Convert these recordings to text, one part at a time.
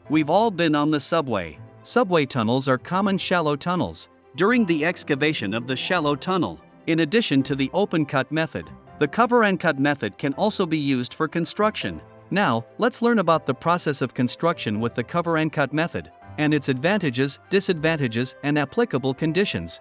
We've all been on the subway. Subway tunnels are common shallow tunnels. During the excavation of the shallow tunnel, in addition to the open cut method, the cover and cut method can also be used for construction. Now, let's learn about the process of construction with the cover and cut method, and its advantages, disadvantages, and applicable conditions.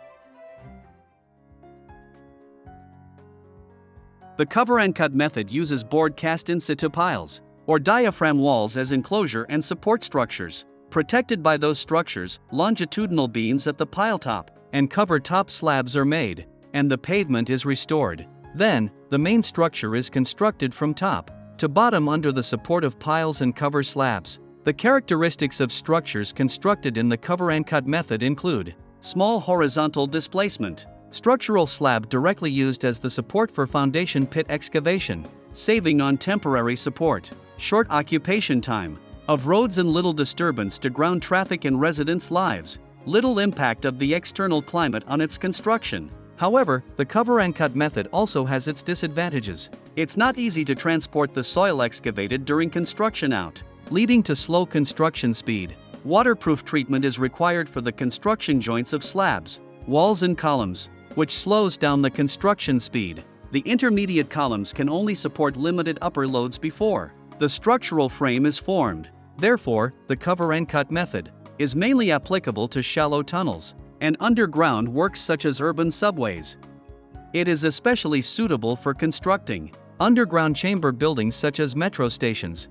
The cover and cut method uses board cast in situ piles, or diaphragm walls as enclosure and support structures. Protected by those structures, longitudinal beams at the pile top and cover top slabs are made, and the pavement is restored. Then, the main structure is constructed from top to bottom under the support of piles and cover slabs. The characteristics of structures constructed in the cover and cut method include small horizontal displacement, structural slab directly used as the support for foundation pit excavation, saving on temporary support, short occupation time of roads and little disturbance to ground traffic and residents' lives, little impact of the external climate on its construction. However, the cover and cut method also has its disadvantages. It's not easy to transport the soil excavated during construction out, leading to slow construction speed. Waterproof treatment is required for the construction joints of slabs, walls and columns, which slows down the construction speed. The intermediate columns can only support limited upper loads before the structural frame is formed. Therefore, the cover and cut method is mainly applicable to shallow tunnels and underground works such as urban subways. It is especially suitable for constructing underground chamber buildings such as metro stations.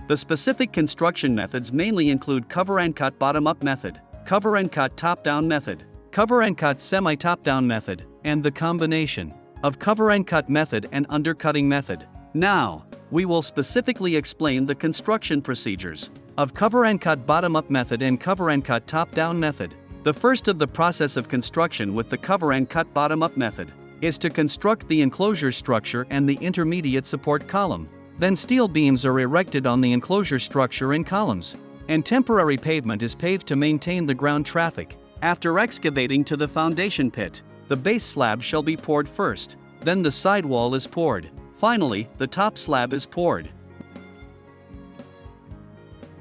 The specific construction methods mainly include cover and cut bottom-up method, cover and cut top-down method, cover and cut semi-top-down method, and the combination of cover and cut method and undercutting method. Now, we will specifically explain the construction procedures of cover and cut bottom-up method and cover and cut top-down method. The first of the process of construction with the cover and cut bottom-up method is to construct the enclosure structure and the intermediate support column. Then steel beams are erected on the enclosure structure and columns, and temporary pavement is paved to maintain the ground traffic. After excavating to the foundation pit, the base slab shall be poured first, then the sidewall is poured. Finally, the top slab is poured.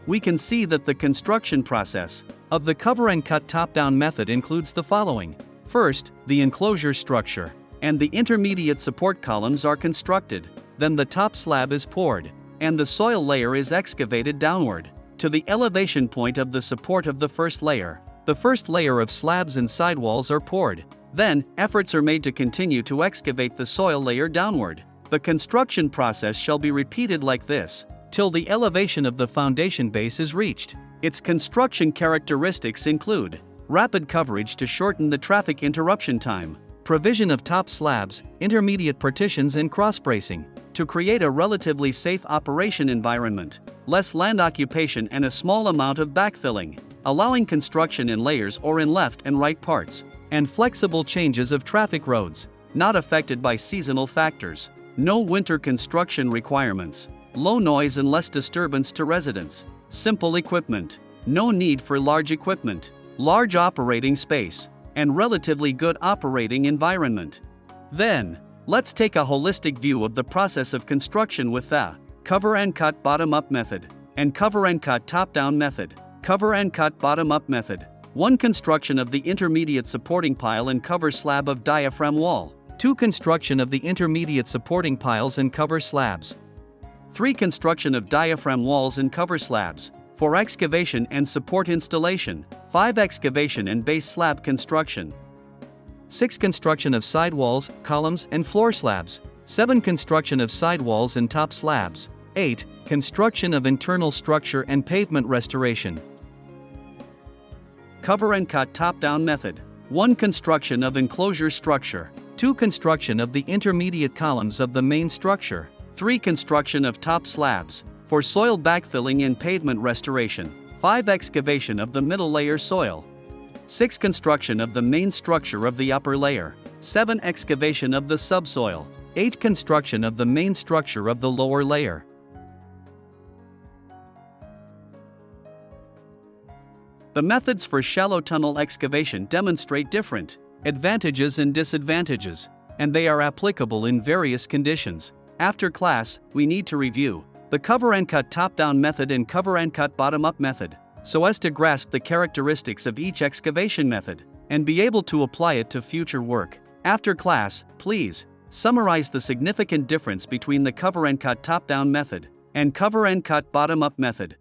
We can see that the construction process of the cover and cut top-down method includes the following. First, the enclosure structure and the intermediate support columns are constructed. Then the top slab is poured, and the soil layer is excavated downward to the elevation point of the support of the first layer. The first layer of slabs and sidewalls are poured. Then, efforts are made to continue to excavate the soil layer downward. The construction process shall be repeated like this till the elevation of the foundation base is reached. Its construction characteristics include rapid coverage to shorten the traffic interruption time, provision of top slabs, intermediate partitions and cross-bracing to create a relatively safe operation environment, less land occupation and a small amount of backfilling, allowing construction in layers or in left and right parts, and flexible changes of traffic roads, not affected by seasonal factors. No winter construction requirements, low noise and less disturbance to residents, simple equipment, no need for large equipment, large operating space, and relatively good operating environment. Then, let's take a holistic view of the process of construction with the cover and cut bottom-up method and cover and cut top-down method. Cover and cut bottom-up method. 1. Construction of the intermediate supporting pile and cover slab of diaphragm wall. 2. Construction of the intermediate supporting piles and cover slabs. 3. Construction of diaphragm walls and cover slabs for excavation and support installation. 5. Excavation and base slab construction. 6. Construction of sidewalls, columns, and floor slabs. 7. Construction of sidewalls and top slabs. 8. Construction of internal structure and pavement restoration. Cover and cut top-down method. 1. Construction of enclosure structure. 2. Construction of the intermediate columns of the main structure. 3. Construction of top slabs for soil backfilling and pavement restoration. 5. Excavation of the middle layer soil. 6. Construction of the main structure of the upper layer. 7. Excavation of the subsoil. 8. Construction of the main structure of the lower layer. The methods for shallow tunnel excavation demonstrate different advantages and disadvantages, and they are applicable in various conditions. After class, we need to review the cover and cut top-down method and cover and cut bottom-up method, so as to grasp the characteristics of each excavation method and be able to apply it to future work. After class, please summarize the significant difference between the cover and cut top-down method and cover and cut bottom-up method.